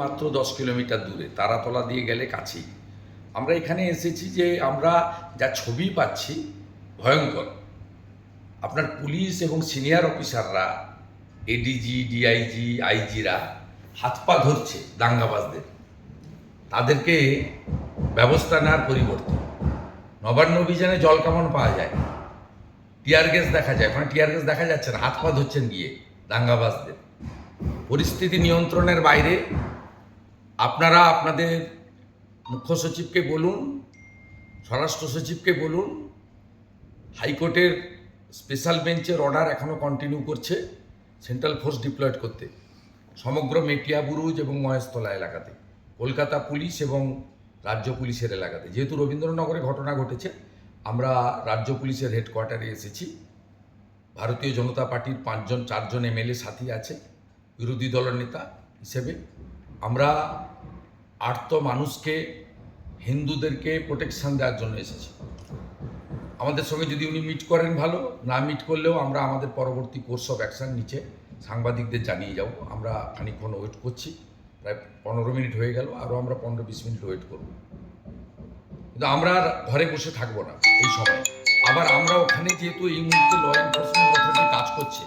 মাত্র 10 কিলোমিটার দূরে, তারাতলা দিয়ে গেলে কাছেই। আমরা এখানে এসেছি যে আমরা যা ছবি পাচ্ছি ভয়ঙ্কর। আপনার পুলিশ এবং সিনিয়র অফিসাররা, এডিজি, ডিআইজি, আইজিরা হাত পা ধরছে দাঙ্গাবাজদের, তাদেরকে ব্যবস্থা নেওয়ার পরিবর্তে। নবান্ন অভিযানে জল কামান পাওয়া যায়, টিয়ার গ্যাস দেখা যায়, ওখানে টিয়ার গ্যাস দেখা যাচ্ছে না, হাত পা ধরছেন গিয়ে দাঙ্গাবাজদের। পরিস্থিতি নিয়ন্ত্রণের বাইরে। আপনারা আপনাদের মুখ্য সচিবকে বলুন, স্বরাষ্ট্র সচিবকে বলুন, হাইকোর্টের স্পেশাল বেঞ্চের অর্ডার এখনও কন্টিনিউ করছে সেন্ট্রাল ফোর্স ডিপ্লয়েড করতে সমগ্র মেটিয়া বুরুজ এবং মহেশতলা এলাকাতে, কলকাতা পুলিশ এবং রাজ্য পুলিশের এলাকাতে। যেহেতু রবীন্দ্রনগরে ঘটনা ঘটেছে, আমরা রাজ্য পুলিশের হেডকোয়ার্টারে এসেছি। ভারতীয় জনতা পার্টির 4জন এমএলএ সাথী আছে বিরোধী দলের নেতা হিসেবে। আমরা আর্ত মানুষকে, হিন্দুদেরকে প্রোটেকশন দেওয়ার জন্য এসেছি। আমাদের সঙ্গে যদি উনি মিট করেন ভালো, না মিট করলেও আমরা আমাদের পরবর্তী কোর্স অফ অ্যাকশন নিচে সাংবাদিকদের জানিয়ে যাব। আমরা খানিকক্ষণ ওয়েট করছি, প্রায় 15 মিনিট হয়ে গেল, আরও আমরা 15-20 মিনিট ওয়েট করব। কিন্তু আমরা আর ঘরে বসে থাকবো না এই সময়। আবার আমরা ওখানে যেহেতু এই মুহূর্তে ল এনফোর্সমেন্ট অথরিটি কাজ করছে,